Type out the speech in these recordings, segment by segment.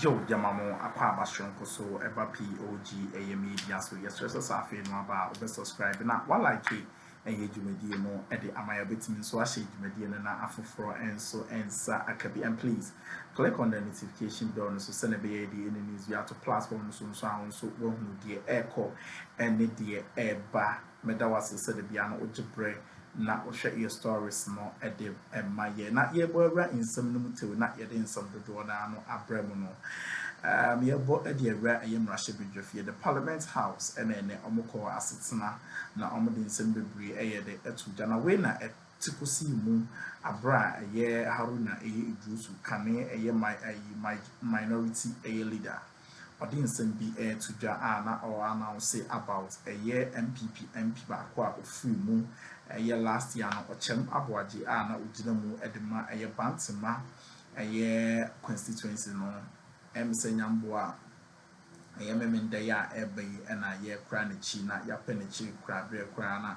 Yo, Yamamo, Aquaba Sh0ck, so eba POG Media, so yes, just a feel about over subscribe. Now, what like it, and you do no, at the Amaya Bitamin, so I shade Median and Afro, and so and sa Akabi, and please click on the notification bell so send a BAD in the news. We have to platform so so one dear echo and the dear air bar. Medawas said the piano or break. Na share your stories no ede my year na ye boa in some no to na ye in some do na no abremu no ye bo ede ra ayem rashe bedwafie the parliament house ene omoko asetena na omode nsem bebre eye de etuja na we na etikosi mu abra ye Haruna Iddrisu kane eye my minority leader nsem bi etuja na or announce about eye NPP ba kwa ofri mu last year no ochem aboaje na ugina mu edema bantima constituency no senyamboa memenda ya ebe na kra ne chi na ya pe ne chi kra bre kra na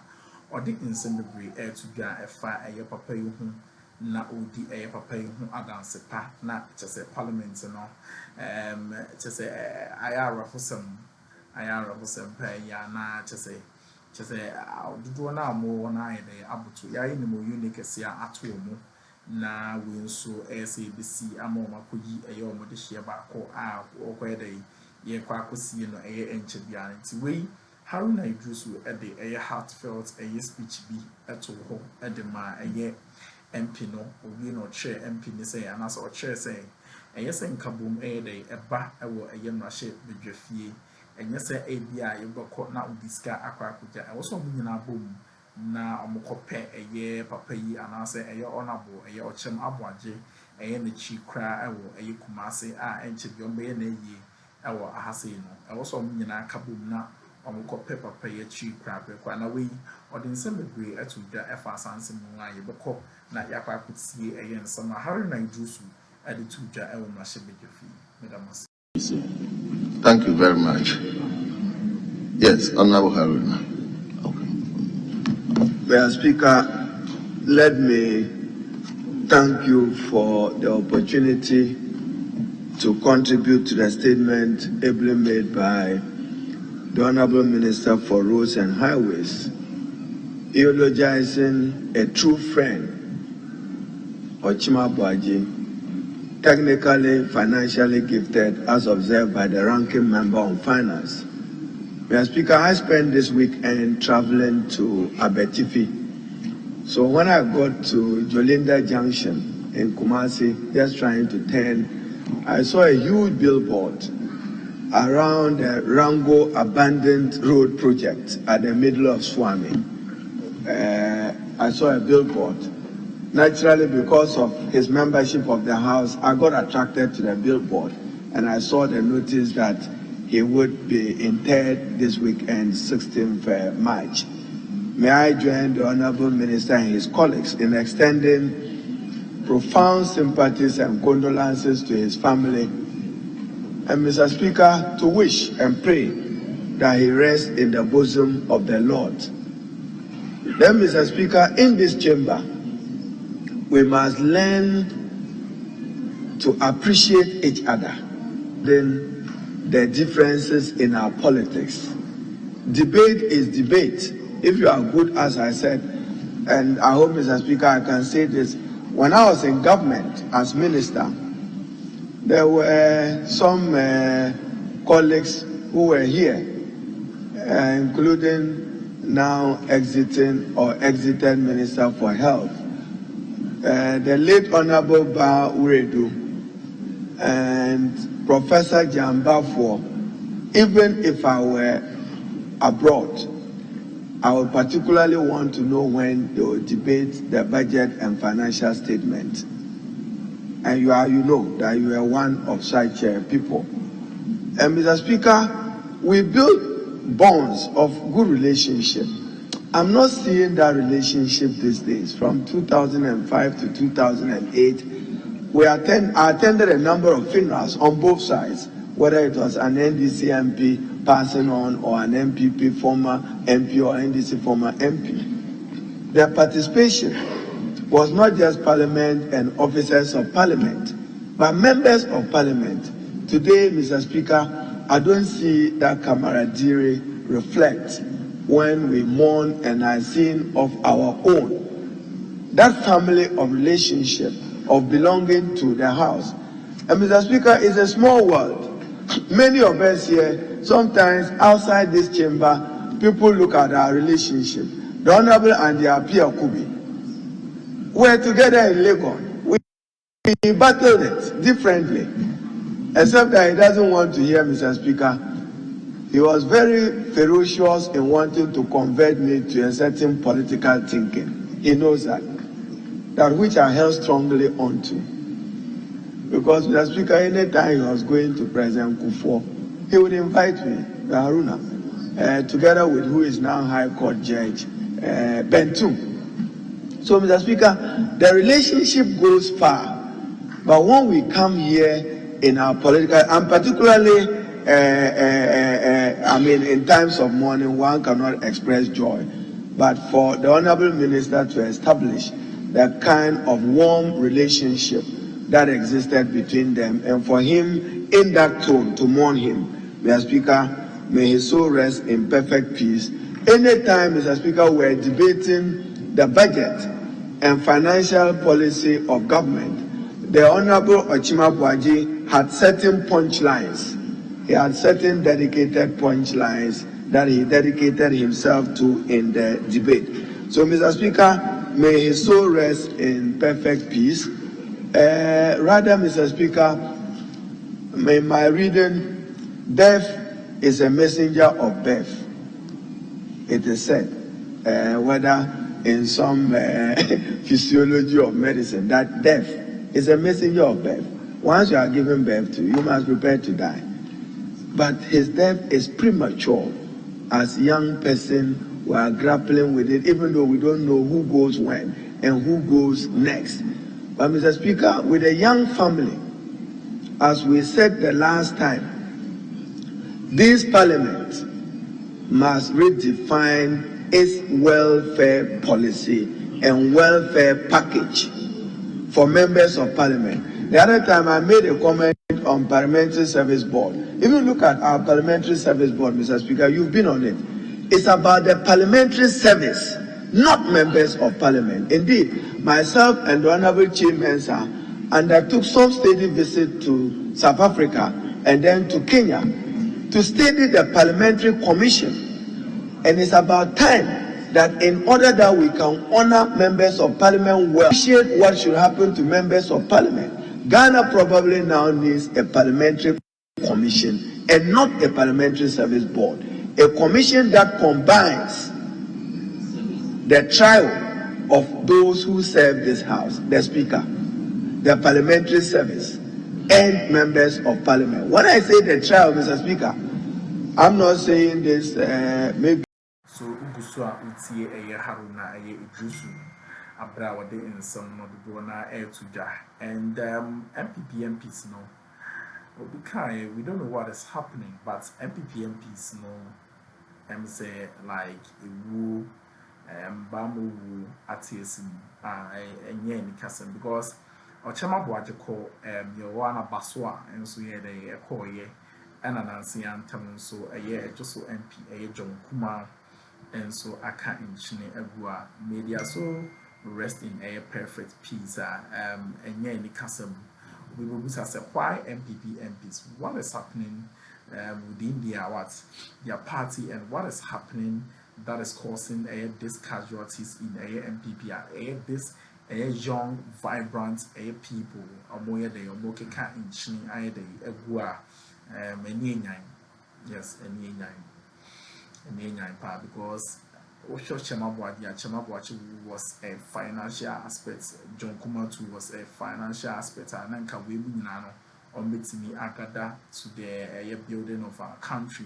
odi nsem bebre to dwa efa papa yi hu na odi papa yi hu adanse pa na chese parliament no chese ayara hosem pa ya na chese do na mo na ide abutu ya ni mo unique sia ato mu na we nso SABC ama makoyi omo de hie ba ko okoyede ye kwa akosie no enche bia nti we Haruna Iddrisu ede heartfelt speech bi eto ho ede ma MP no obi no chair MP ni say anasa o chair say se nkabom de eba ewo mrahye bedwafie enye se ebia yebekọ na udiska akwakuja ewoso mu nyina bom na omokope papa yi anase onabo ochem aboaje ne chi kra ewo kumase enche bi ombe na yi ewo ahase no ewoso mu nyina kabom na omokope papa yi chi kra kwa na we odinsem bebre etuja efa asanse mu yebekọ na yakwakutie nsama Haruna Iddrisu ade tuja ewo mrahye bedwafie medamas. Thank you very much. Yes, Honorable Haruna. Okay. Mr. Speaker, let me thank you for the opportunity to contribute to the statement ably made by the Honorable Minister for Roads and Highways, eulogizing a true friend, Ochima Boaji, technically, financially gifted as observed by the ranking member on finance. Mr. Speaker, I spent this weekend traveling to Abetifi. So when I got to Jolinda Junction in Kumasi, just trying to turn, I saw a huge billboard around the Rango Abandoned Road Project at the middle of Swami. I saw a billboard. Naturally, because of his membership of the House, I got attracted to the billboard, and I saw the notice that he would be interred this weekend, 16th March. May I join the Honorable Minister and his colleagues in extending profound sympathies and condolences to his family, and Mr. Speaker, to wish and pray that he rests in the bosom of the Lord. Then, Mr. Speaker, in this chamber, we must learn to appreciate each other, then the differences in our politics. Debate is debate. If you are good, as I said, and I hope, Mr. Speaker, I can say this, when I was in government as minister, there were some colleagues who were here, including now exited Minister for Health, the late Honorable Bawumia and Professor Jambafo. Even if I were abroad, I would particularly want to know when they will debate the budget and financial statement. And you know that you are one of such people. And Mr. Speaker, we built bonds of good relationship. I'm not seeing that relationship these days. From 2005 to 2008, I attended a number of funerals on both sides, whether it was an NDC MP passing on or an NPP former MP or NDC former MP. Their participation was not just Parliament and officers of Parliament, but members of Parliament Today, Mr. Speaker, I don't see that camaraderie reflect when we mourn and are seeing of our own. That family of relationship, of belonging to the house. And Mr. Speaker, it's a small world. Many of us here, sometimes outside this chamber, people look at our relationship. The Honorable and the Apia Kubi. We're together in Lagos. We battled it differently. Except that he doesn't want to hear, Mr. Speaker. He was very ferocious in wanting to convert me to a certain political thinking. He knows that which I held strongly onto. Because, Mr. Speaker, anytime he was going to President Akuffo, he would invite me, Haruna, together with who is now High Court Judge, Bentu. So, Mr. Speaker, the relationship goes far. But when we come here in our political, and particularly, in times of mourning, one cannot express joy. But for the Honorable Minister to establish the kind of warm relationship that existed between them, and for him in that tone to mourn him, Mr. Speaker, may his soul rest in perfect peace. Anytime, Mr. Speaker, we're debating the budget and financial policy of government, the Honorable Ochima Buaji had certain punchlines. He had certain dedicated punchlines that he dedicated himself to in the debate. So, Mr. Speaker, may his soul rest in perfect peace. Rather, Mr. Speaker, in my reading, death is a messenger of birth. It is said, whether in some physiology of medicine, that death is a messenger of birth. Once you are given birth to, you must prepare to die. But his death is premature. As young person, we are grappling with it, even though we don't know who goes when and who goes next. But Mr. Speaker, with a young family, as we said the last time, this parliament must redefine its welfare policy and welfare package for members of parliament. The other time I made a comment on Parliamentary Service Board. Even look at our Parliamentary Service Board, Mr. Speaker, you've been on it. It's about the parliamentary service, not members of parliament. Indeed, myself and the Honorable Chief Mensa undertook some steady visit to South Africa and then to Kenya to study the Parliamentary Commission. And it's about time that in order that we can honor members of parliament well, appreciate what should happen to members of parliament. Ghana probably now needs a parliamentary commission and not a parliamentary service board. A commission that combines the trial of those who serve this house, the speaker, the parliamentary service, and members of parliament. When I say the trial, Mr. Speaker, I'm not saying this maybe. So Ugusua utie Haruna Iddrisu abra wade in some no na to and NPP MPs no we don't know what is happening, but NPP MPs no say like ewu bamu atiesi enye ni kasem because Ochema Boaje call Yowana Baswa and so ye de call ye and Nancy Antam so a year just so MP a John Kuma and so I can't in Chine Agua media so rest in a perfect peace and ye ni kasem. We will say why NPP MPs, what is happening within their party and what is happening that is causing these casualties in NPP, this young, vibrant people, Omoya de Omokeka in Chini, Egua, yes, and because Chema was a financial aspect, John Kumatu was a financial aspect, and then we on meeting Agada to the building of our country,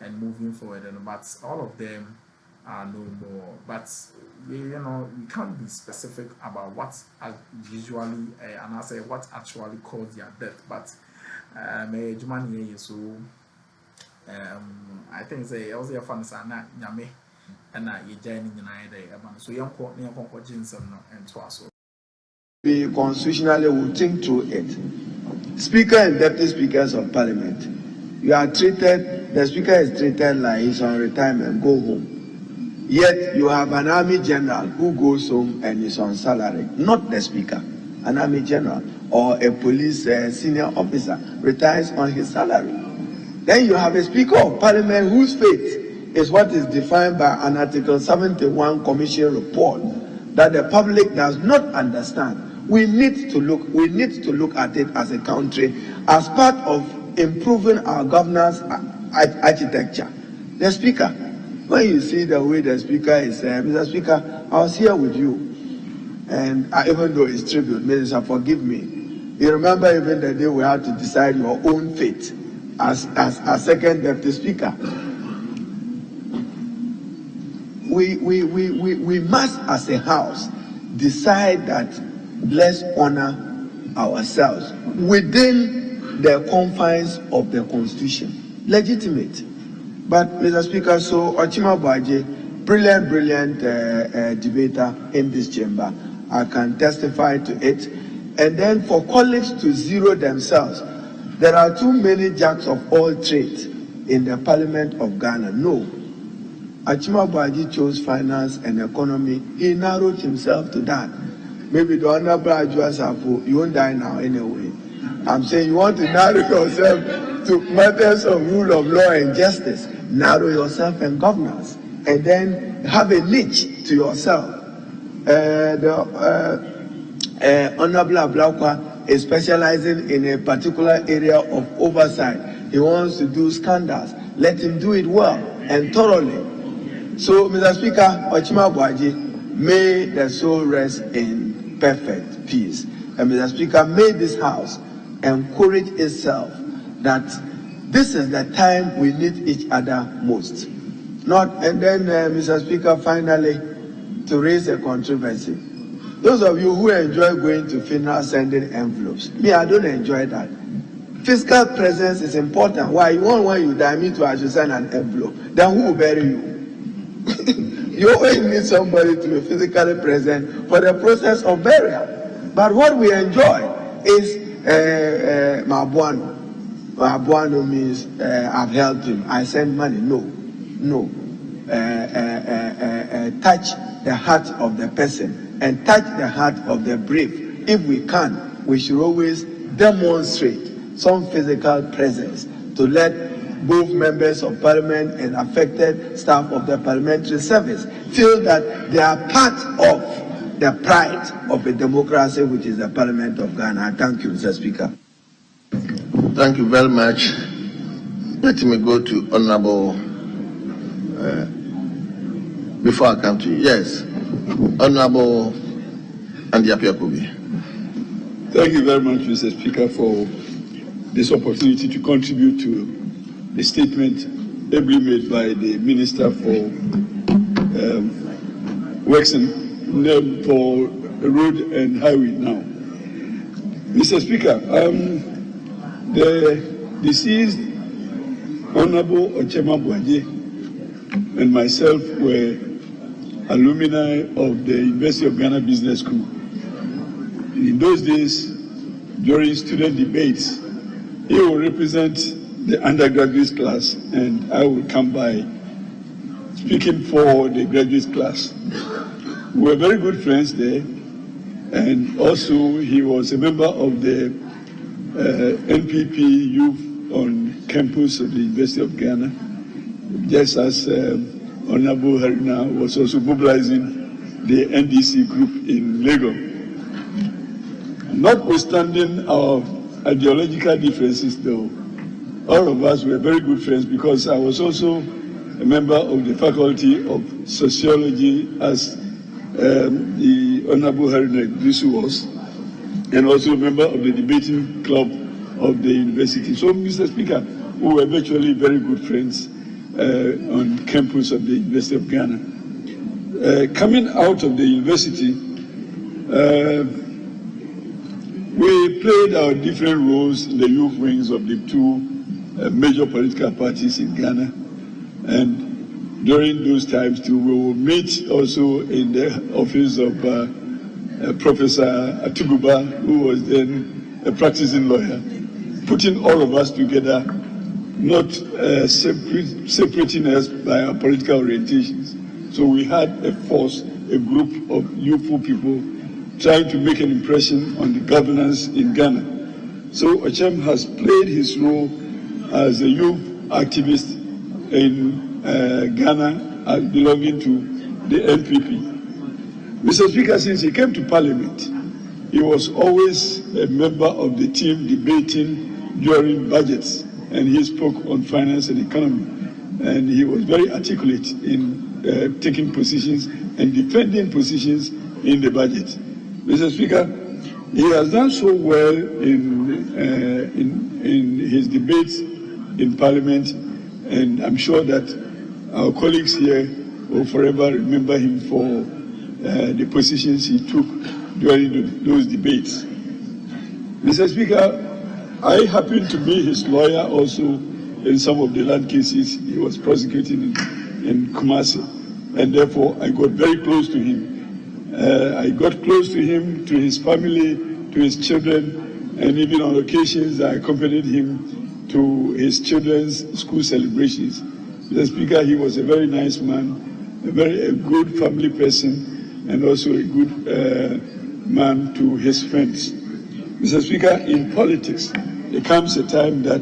and moving forward. But all of them are no more. But we can't be specific about what usually and I say what actually caused their death. But so I think say also a fan sana nyame and you joining so young and we constitutionally will think through it. Speaker and Deputy Speakers of Parliament, you are treated, the Speaker is treated like he's on retirement, go home. Yet you have an Army General who goes home and is on salary, not the Speaker, an Army General or a police senior officer retires on his salary. Then you have a Speaker of Parliament whose fate is what is defined by an Article 71 Commission report that the public does not understand. We need to look at it as a country as part of improving our governance architecture. The Speaker, when you see the way the Speaker is, Mr. Speaker, I was here with you, and even though it's tribute, Minister, forgive me. You remember even the day we had to decide your own fate as second Deputy Speaker. We must, as a house, decide that let's honor ourselves within the confines of the Constitution. Legitimate. But, Mr. Speaker, so Ochima Boaje, brilliant debater in this chamber. I can testify to it. And then for colleagues to zero themselves, there are too many jacks of all trades in the Parliament of Ghana. No. Achima Boaji chose finance and economy. He narrowed himself to that. Maybe the Honorable Addo, you won't die now anyway. I'm saying you want to narrow yourself to matters of rule of law and justice. Narrow yourself and governance. And then have a niche to yourself. Honorable Ablakwa is specializing in a particular area of oversight. He wants to do scandals. Let him do it well and thoroughly. So, Mr. Speaker, Ochima Boaji, may the soul rest in perfect peace. And Mr. Speaker, may this House encourage itself that this is the time we need each other most. And then, Mr. Speaker, finally, to raise a controversy. Those of you who enjoy going to funerals sending envelopes, me, I don't enjoy that. Fiscal presence is important. Why? You want when you die, me too, I should send an envelope. Then who will bury you? You always need somebody to be physically present for the process of burial. But what we enjoy is Mabuano. Mabuano means I've helped him. I send money. No. Touch the heart of the person and touch the heart of the brave. If we can, we should always demonstrate some physical presence to let both members of Parliament and affected staff of the parliamentary service feel that they are part of the pride of a democracy, which is the Parliament of Ghana. Thank you, Mr. Speaker. Thank you very much. Let me go to Honorable, before I come to you. Yes, Honorable Andiapiakubi. Thank you very much, Mr. Speaker, for this opportunity to contribute to the statement ably made by the Minister for Works and for Road and Highway now. Mr. Speaker, the deceased Honorable Ochema Boaje and myself were alumni of the University of Ghana Business School. In those days, during student debates, he will represent the undergraduate class and I will come by speaking for the graduate class. We were very good friends there, and also he was a member of the NPP youth on campus of the University of Ghana, just as Honorable Haruna was also mobilizing the NDC group in Lagos. Notwithstanding our ideological differences, though, all of us were very good friends because I was also a member of the Faculty of Sociology as the Honorable Haruna Iddrisu was, and also a member of the debating club of the university. So, Mr. Speaker, we were virtually very good friends on campus of the University of Ghana. Coming out of the university, we played our different roles in the youth wings of the two major political parties in Ghana, and during those times too, we will meet also in the office of Professor Atuguba, who was then a practicing lawyer. putting all of us together, not separating us by our political orientations. So we had a force, a group of youthful people trying to make an impression on the governance in Ghana. So Ochem has played his role as a youth activist in Ghana, belonging to the NPP. Mr. Speaker, since he came to Parliament, he was always a member of the team debating during budgets, and he spoke on finance and economy. And he was very articulate in taking positions and defending positions in the budget. Mr. Speaker, he has done so well in his debates in Parliament, and I'm sure that our colleagues here will forever remember him for the positions he took during those debates. Mr. Speaker, I happened to be his lawyer also in some of the land cases he was prosecuting in Kumasi, and therefore I got very close to him. I got close to him, to his family, to his children, and even on occasions I accompanied him to his children's school celebrations. Mr. Speaker, he was a very nice man, a good family person, and also a good man to his friends. Mr. Speaker, in politics, there comes a time that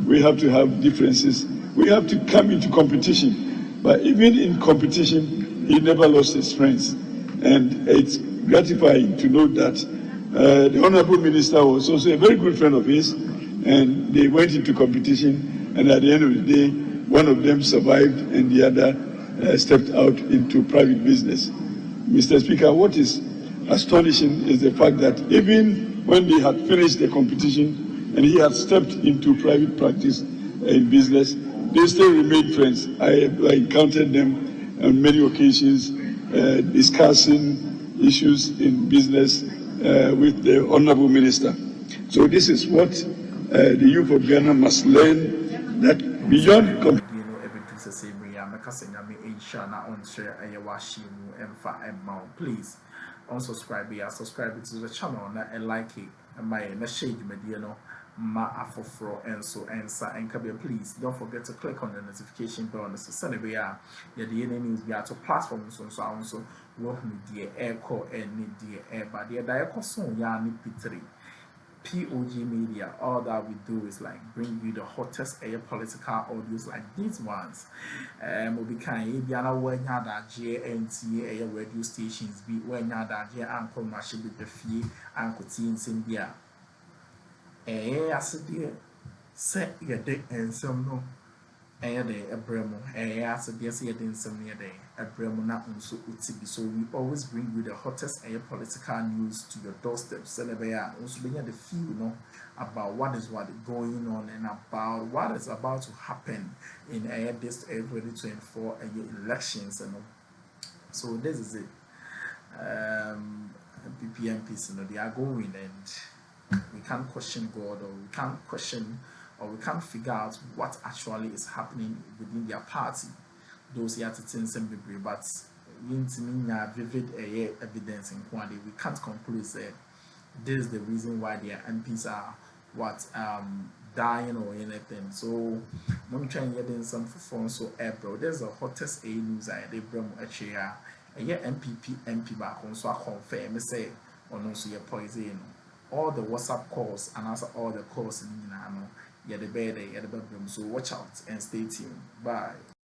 we have to have differences. We have to come into competition. But even in competition, he never lost his friends. And it's gratifying to know that the Honorable Minister was also a very good friend of his, and they went into competition, and at the end of the day, one of them survived and the other stepped out into private business. Mr. Speaker, what is astonishing is the fact that even when they had finished the competition and he had stepped into private practice in business, they still remained friends. I encountered them on many occasions discussing issues in business with the Honorable Minister. So this is what the youth of Ghana must learn, that beyond please unsubscribe here, subscribe to the channel and like it and my shade media no ma afofro and so answer and please don't forget to click on the notification bell on the send be ya the news be to platforms so also work media air call and need the air but the direct so ya need P3 POG Media. All that we do is like bring you the hottest political audios like these ones. We'll be kind of when you had GNT radio stations be when you had Akroma should be the fee and could see in India. As a dear, set your day and some no. Day a bremo, as a dear say some near day, a bremo not so utibi. So we always bring you the hottest political news to your doorstep. Celebaya also being the feel about what is going on and about what is about to happen in this 2024 elections and so this is it. PPMPs they are going and we can't question God or we can't question or we can't figure out what actually is happening within their party. Those here to things but we need vivid evidence in quantity. We can't conclude that this is the reason why their MPs are dying or anything. So I'm trying to get some for so April. There's the hottest news I did bring actually NPP MP back on so I confirm say or no so your poison. All the WhatsApp calls and answer all the calls in the bed, so watch out and stay tuned. Bye.